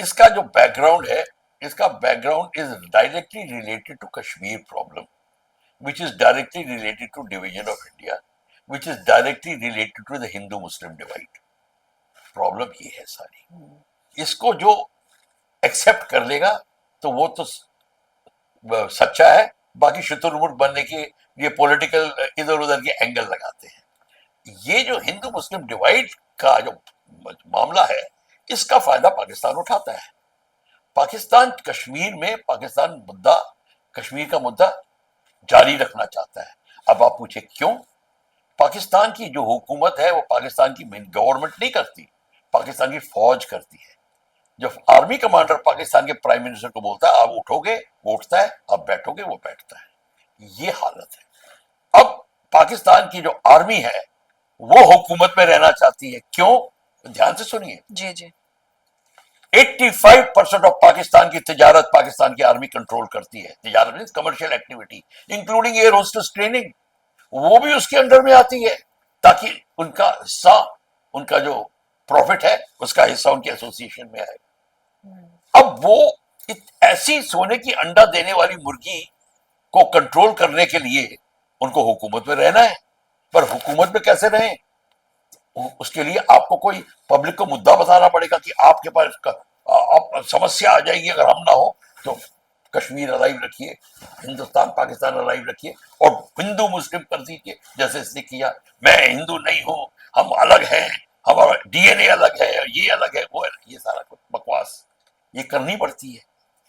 इसका जो बैकग्राउंड है, इसका background is directly related to Kashmir problem, which is directly related to division of India, which is directly related to the Hindu-Muslim divide. Problem ये है सारी। इसको जो एक्सेप्ट कर लेगा तो वो तो सच्चा है। बाकी शुतुरमुर्ग बनने के लिए पॉलिटिकल इधर उधर के एंगल लगाते हैं। ये जो हिंदू मुस्लिम डिवाइड का जो मामला है, इसका फायदा पाकिस्तान उठाता है। पाकिस्तान कश्मीर में कश्मीर का मुद्दा जारी रखना चाहता है। अब आप पूछे क्यों? पाकिस्तान की जो हुकूमत है, वो पाकिस्तान की गवर्नमेंट नहीं करती, पाकिस्तान की फौज करती है। जब आर्मी कमांडर पाकिस्तान के प्राइम मिनिस्टर को बोलता है आप उठोगे, वो उठता है, आप बैठोगे, वो बैठता है। ये हालत है। अब पाकिस्तान की जो आर्मी है, वो हुकूमत में रहना चाहती है। क्यों? ध्यान से सुनिए। जी जी। 85% ऑफ पाकिस्तान की तिजारत पाकिस्तान की आर्मी कंट्रोल करती है। तिजारत means commercial activity, including air hostess training, वो भी उसके अंडर में आती है, ताकि उनका हिस्सा, उनका जो प्रॉफिट है, उसका हिस्सा उनके एसोसिएशन में आए। अब वो ऐसी सोने की अंडा देने वाली मुर्गी को कंट्रोल करने के लिए उनको हुकूमत में रहना है। पर हुकूमत में कैसे रहें? उसके लिए आपको कोई पब्लिक को मुद्दा बताना पड़ेगा कि आपके पास आप समस्या आ जाएगी अगर हम ना हो तो। कश्मीर अलाइव रखिए, हिंदुस्तान पाकिस्तान अलाइव रखिए, और हिंदू मुस्लिम कर दीजिए जैसे इसने किया। मैं हिंदू नहीं हूं, हम अलग हैं, हमारा डीएनए अलग है, ये अलग है, वो अलग, ये सारा कुछ बकवास ये करनी पड़ती है।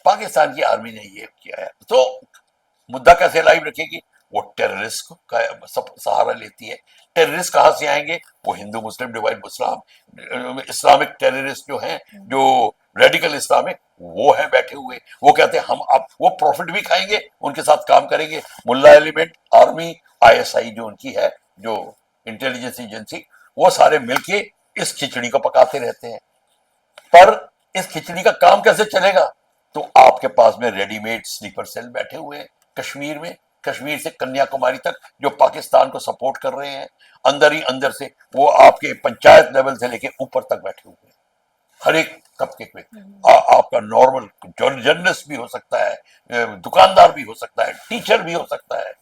पाकिस्तान की आर्मी ने ये किया है, तो मुद्दा कैसे लाइव रखेगी? वो टेररिस्ट का सहारा लेती है। टेररिस्ट कहां से आएंगे? वो हिंदू मुस्लिम डिवाइड मुस्लिम इस्लामिक टेररिस्ट जो हैं, जो रेडिकल इस्लामिक, वो है बैठे हुए। वो कहते हैं हम अब वो प्रॉफिट भी खाएंगे, उनके साथ काम करेंगे। मुल्ला एलिमेंट, आर्मी, आईएसआई जो उनकी है, जो इंटेलिजेंस एजेंसी, वो सारे मिलके इस खिचड़ी को पकाते रहते हैं। पर इस खिचड़ी का काम कैसे चलेगा? तो आपके पास में रेडीमेड स्लीपर सेल बैठे हुए हैं कश्मीर में, कश्मीर से कन्याकुमारी तक, जो पाकिस्तान को सपोर्ट कर रहे हैं। अंदर ही अंदर से वो आपके पंचायत लेवल से लेके ऊपर तक बैठे हुए हैं, हर एक तबके में। आपका नॉर्मल जर्नलिस्ट भी हो सकता है, दुकानदार भी हो सकता है, टीचर भी हो सकता है,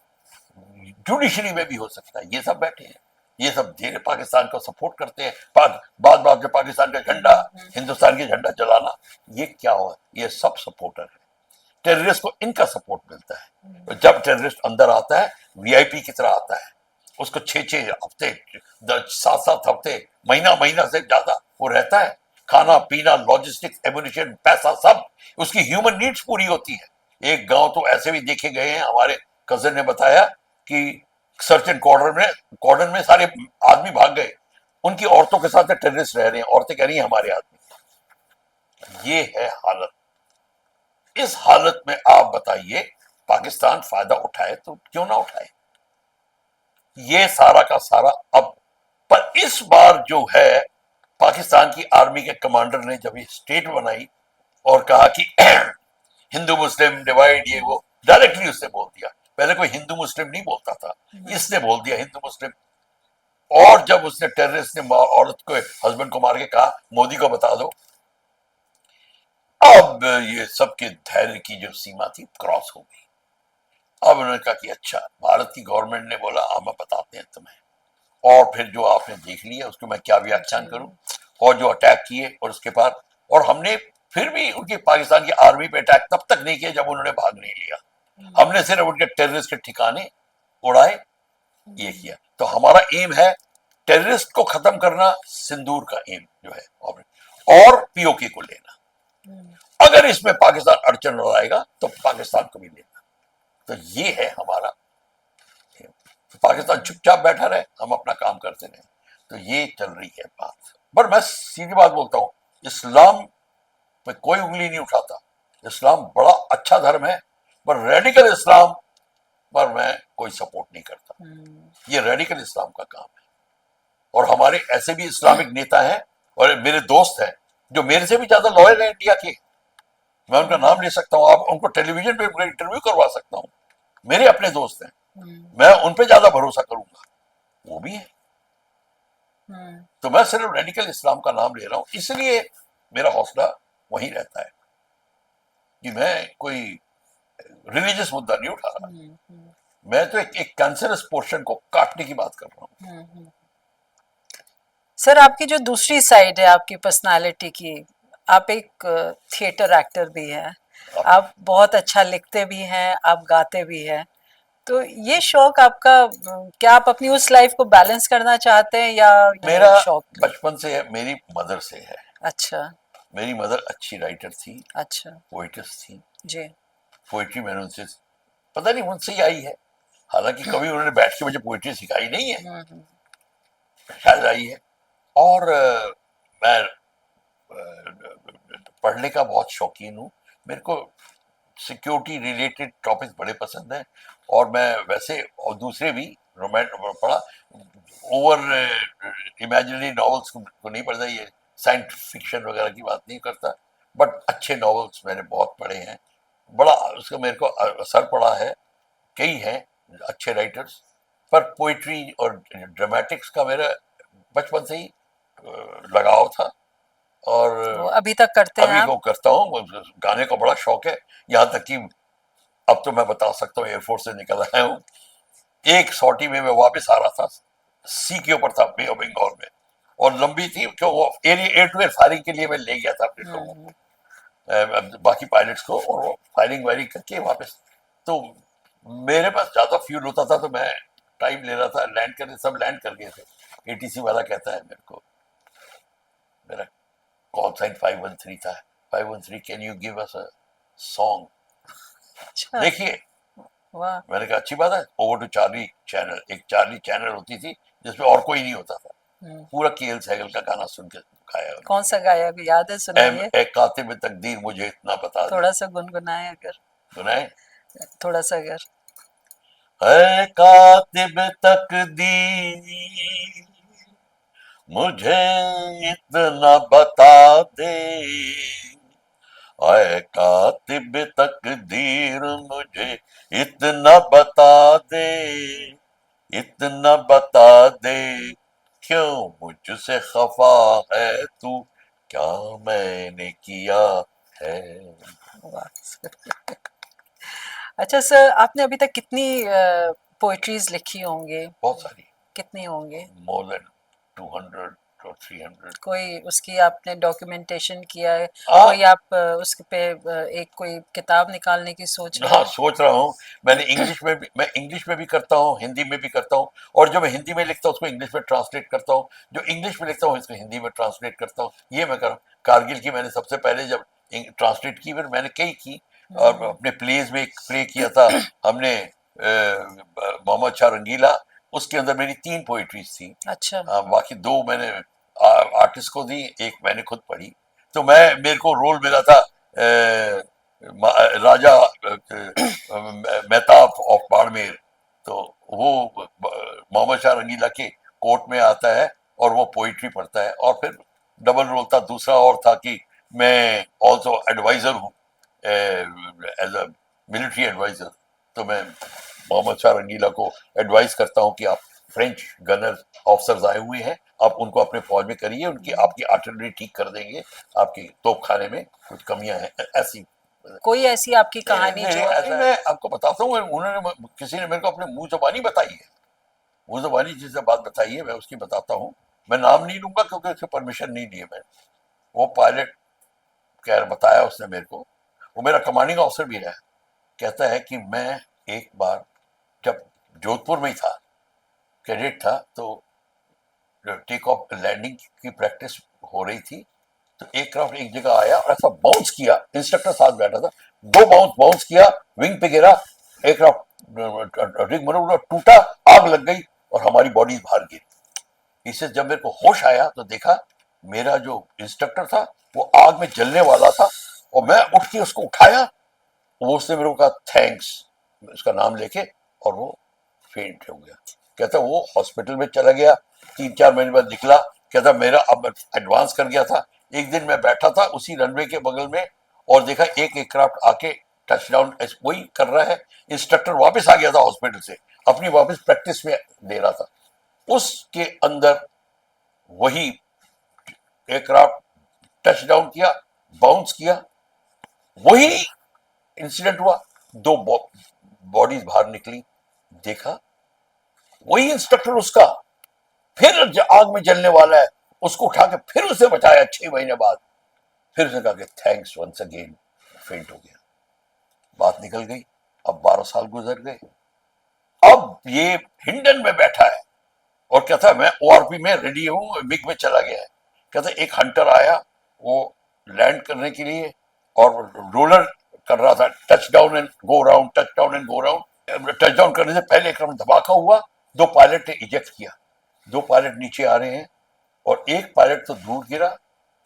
जुडिशरी में भी हो सकता है, ये सब बैठे हैं। ये सब धीरे पाकिस्तान को सपोर्ट करते हैं। बात बात में पाकिस्तान का झंडा, हिंदुस्तान के झंडा जलाना, ये क्या हुआ? ये सब सपोर्टर है। टेररिस्ट को इनका सपोर्ट मिलता है। जब टेररिस्ट अंदर आता है, वीआईपी की तरह आता है, उसको 6-6 हफ्ते, 7-7 हफ्ते, महीना महीना से ज्यादा वो रहता है। खाना पीना, लॉजिस्टिक्स, एम्युनिशन, पैसा, सब उसकी ह्यूमन नीड्स पूरी होती है। एक गांव तो ऐसे भी देखे गए हैं, हमारे कजन ने बताया कि सर्च एंड कॉर्डन में सारे आदमी भाग गए, उनकी औरतों के साथ टेररिस्ट रह रहे हैं, औरतें कह रही हैं हमारे आदमी। ये है हालत। इस हालत में आप बताइए, पाकिस्तान फायदा उठाए तो क्यों ना उठाए? ये सारा का सारा अब, पर इस बार जो है, पाकिस्तान की आर्मी के कमांडर ने जब ये स्टेट बनाई और कहा कि हिंदू मुस्लिम डिवाइड, ये वो, डायरेक्टली उसने बोल दिया। पहले कोई हिंदू मुस्लिम नहीं बोलता था, इसने बोल दिया हिंदू मुस्लिम। और जब उसने टेररिस्ट ने औरत को, हस्बैंड को मार के कहा मोदी को बता दो, अब ये सबके धैर्य की जो सीमा थी क्रॉस हो गई। अब उन्होंने कहा कि अच्छा, भारत की गवर्नमेंट ने बोला हम बताते हैं तुम्हें, और फिर जो आपने देख लिया उसको मैं क्या व्याख्यान करूं, और जो अटैक किए, और उसके बाद, और हमने फिर भी उनकी पाकिस्तान की आर्मी पे अटैक तब तक नहीं किया जब उन्होंने भाग नहीं लिया। हमने सिर्फ उनके टेररिस्ट के ठिकाने उड़ाए, ये किया। तो हमारा एम है टेररिस्ट को खत्म करना, सिंदूर का एम जो है, और पीओके को लेना। अगर इसमें पाकिस्तान अड़चन लगाएगा तो पाकिस्तान को भी लेना। तो ये है हमारा। तो पाकिस्तान चुपचाप बैठा रहे, हम अपना काम करते रहे। तो ये चल रही है बात। पर मैं सीधी बात बोलता हूं, इस्लाम पे कोई उंगली नहीं उठाता। इस्लाम बड़ा अच्छा धर्म है, पर रेडिकल इस्लाम पर मैं कोई सपोर्ट नहीं करता। ये रेडिकल इस्लाम का काम है। और हमारे ऐसे भी इस्लामिक नेता हैं, और मेरे दोस्त हैं जो मेरे से भी ज्यादा लॉयल है इंडिया के। मैं उनका नाम ले सकता हूं, आप उनको टेलीविजन पे इंटरव्यू करवा सकता हूं। मेरे अपने दोस्त हैं, मैं उन पे ज्यादा भरोसा करूंगा, वो भी है। तो मैं सिर्फ रेडिकल इस्लाम का नाम ले रहा हूं, इसलिए मेरा हौसला वहीं रहता है कि मैं कोई रिलीजियस मुद्दा नहीं उठा रहा। मैं तो एक कैंसरस पोर्शन को काटने की बात कर रहा हूँ। सर, आपकी जो दूसरी साइड है आपकी पर्सनालिटी की, आप एक थिएटर एक्टर भी हैं, आप बहुत अच्छा लिखते भी हैं, आप गाते भी हैं। तो ये शौक आपका, क्या आप अपनी उस लाइफ को बैलेंस करना चाहते हैं, या मेरा शौक बचपन से है, मेरी मदर से है। अच्छा, मेरी मदर अच्छी राइटर थी, अच्छा पोइटिस्ट थी जी। पोइट्री मैंने उनसे, पता नहीं उनसे ही आई है, हालांकि कभी उन्होंने बैठ के मुझे पोइट्री सिखाई नहीं है, शायद आई है। और मैं पढ़ने का बहुत शौकीन हूँ। मेरे को सिक्योरिटी रिलेटेड टॉपिक्स बड़े पसंद हैं, और मैं वैसे, और दूसरे भी रोमांस पढ़ा, ओवर इमेजिनरी नॉवेल्स को नहीं पढ़ता, ये साइंस फिक्शन वगैरह की बात नहीं करता, बट अच्छे नॉवेल्स मैंने बहुत पढ़े हैं। बड़ा उसका मेरे को असर पड़ा है, कई हैं अच्छे राइटर्स, पर पोइट्री और ड्रामेटिक्स का मेरा बचपन से ही लगाव था, और वो अभी तक करते हैं अभी आप? को करता हूँ। गाने का बड़ा शौक है, यहाँ तक कि अब तो मैं बता सकता हूँ एयरफोर्स से निकल आया हूँ। एक सॉटी में मैं वापस आ रहा था, सी के ऊपर था, बे ऑफ बंगाल में, और लंबी थी, क्यों वो एयर टू एयर फायरिंग के लिए मैं ले गया था अपने लोगों को। बाकी पायलट्स को, और वो फायरिंग वायरिंग करके वापस। तो मेरे पास ज्यादा फ्यूल होता था, तो मैं टाइम ले रहा था, लैंड करने सब लैंड कर गए थे। एटीसी वाला कहता है मेरे को, मेरा कॉल साइन 513 था, 513 can you give us a song. अच्छा। देखिए, वाह। मैंने कहा अच्छी बात है, ओवर टू चार्ली चैनल। एक चार्ली चैनल होती थी जिसमें और कोई नहीं होता था, हम्म, पूरा केएल सहगल का गाना सुन के गाया कौन सा उन्होंने। गाया, अभी याद है, एम सुनाइए। ए कातिब तकदीर मुझे इतना बता दे। थोड़ा सा गुनगुनाए अगर, सुनाए। थोड़ा सा अगर। है कातिब तकदीर मुझे इतना बता दे, आए कातिब तकदीर मुझे इतना बता दे, इतना बता दे, क्यों मुझसे खफा है तू, क्या मैंने किया है। वाह। अच्छा सर, आपने अभी तक कितनी पोएट्रीज लिखी होंगे? बहुत सारी, कितनी होंगे? मोर देन 200 और 300। कोई उसकी आपने डॉक्यूमेंटेशन किया है? हाँ, कोई आप उसके पे एक कोई किताब निकालने की सोच रहे हाँ हैं? सोच रहा हूँ। मैंने इंग्लिश में भी, मैं इंग्लिश में भी करता हूँ, हिंदी में भी करता हूँ, और जो मैं हिंदी में लिखता हूँ उसको इंग्लिश में ट्रांसलेट करता हूँ, जो इंग्लिश में लिखता हूँ इसको हिंदी में ट्रांसलेट करता हूँ, ये मैं कर रहा हूँ। कारगिल की मैंने सबसे पहले जब ट्रांसलेट की, फिर मैंने कई की, और हम्म। अपने प्लेज में एक प्ले किया था हमने, मोहम्मद शाह रंगीला, उसके अंदर मेरी 3 पोइट्रीज थी। अच्छा। बाकी 2 मैंने आर्टिस्ट को दी, एक मैंने खुद पढ़ी। तो मैं, मेरे को रोल मिला था राजा मेहताब ऑफ बाड़मेर। तो वो मोहम्मद शाह रंगीला के कोर्ट में आता है और वो पोइट्री पढ़ता है, और फिर डबल रोल था। दूसरा और था कि मैं ऑल्सो एडवाइजर हूँ, एज अ मिलिट्री एडवाइजर। तो मैं मोहम्मद शाह रंगीला को एडवाइस करता हूँ कि आप, फ्रेंच गनर ऑफिसर्स आए हुए हैं, आप उनको अपने फौज में करिए, उनकी आपकी आर्टिलरी ठीक कर देंगे, आपकी तोप खाने में कुछ कमियां हैं, ऐसी। कोई ऐसी आपकी कहानी जो अरे मैं आपको बताता हूँ, उन्होंने, किसी ने मेरे को अपने मुंह जबानी बताई है, मुंह जबानी जिससे बात बताई है, मैं उसकी बताता हूँ। मैं नाम नहीं लूंगा क्योंकि उससे परमिशन नहीं ली है मैंने। वो पायलट कह बताया उसने मेरे को, वो मेरा कमांडिंग ऑफिसर भी है। कहता है कि मैं एक बार जब जोधपुर में ही था, कैडेट था, तो टेक ऑफ लैंडिंग की प्रैक्टिस हो रही थी, तो एक क्राफ्ट एक जगह आया और ऐसा बाउंस किया, इंस्ट्रक्टर साथ बैठा था, 2 बाउंस बाउंस किया, विंग पे गिरा, एक क्राफ्ट रिग मनोवर टूटा, आग लग गई और हमारी बॉडी बाहर गिरी। इससे जब मेरे को होश आया तो देखा मेरा जो इंस्ट्रक्टर था वो आग में जलने वाला था, और मैं उठ के उसको उठाया, वो उसने मेरे को कहा थैंक्स, उसका नाम लेके, और वो फेंट हो गया। कहता वो हॉस्पिटल में चला गया, 3-4 महीने बाद निकला, कहता मेरा अब एडवांस कर गया था। एक दिन मैं बैठा था उसी रनवे के बगल में, और देखा एक एयरक्राफ्ट आके टच डाउन वही कर रहा है। इंस्ट्रक्टर वापस आ गया था हॉस्पिटल से, अपनी वापस प्रैक्टिस में दे रहा था, उसके अंदर वही एयरक्राफ्ट टच डाउन किया, बाउंस किया, वही इंसिडेंट हुआ, 2 बॉडीज बाहर निकली। देखा वही इंस्ट्रक्टर उसका फिर आग में जलने वाला है, उसको उठा के फिर उसे बचाया 6 महीने बाद, फिर उसने कहा कि थैंक्स वंस अगेन, फेंट हो गया। बात निकल गई। अब 12 साल गुजर गए, अब ये हिंडन में बैठा है और कहता मैं ओआरपी में रेडी हूं, मिग में चला गया है। कहता एक हंटर आया, वो लैंड करने के लिए, और रोलर कर रहा था, touch down and go round, touch down and go round. Touch down करने से पहले एक धमाका हुआ, 2 पायलट ने इजेक्ट किया, 2 पायलट नीचे आ रहे हैं, और एक पायलट तो दूर गिरा,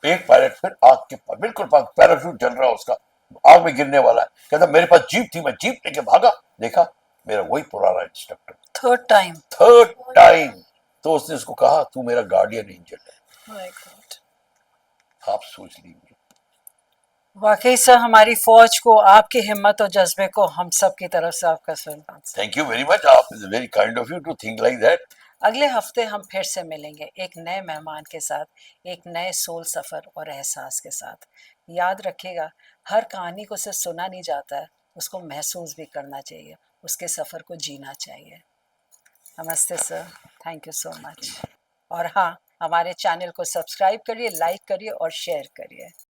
एक पायलट फिर आग के बिल्कुल पास, पैराशूट जल रहा उसका, आग में गिरने वाला है। कहता मेरे पास जीप थी, मैं जीप लेके भागा, देखा मेरा वही पुराना instructor. Third time? 3rd time. तो उसने उसको कहा तू मेरा गार्डियन एंजल है। My God. आप सोच लीजिए। वाकई सर, हमारी फौज को, आपकी हिम्मत और जज्बे को हम सब की तरफ से आपका सलाम sir. Thank you very much, आप is very kind of you to think like that. अगले हफ्ते हम फिर से मिलेंगे एक नए मेहमान के साथ, एक नए सोल सफ़र और एहसास के साथ। याद रखिएगा, हर कहानी को सिर्फ सुना नहीं जाता है, उसको महसूस भी करना चाहिए, उसके सफ़र को जीना चाहिए। नमस्ते sir, thank you so much. और हाँ, हमारे चैनल को सब्सक्राइब करिए, लाइक करिए और शेयर करिए।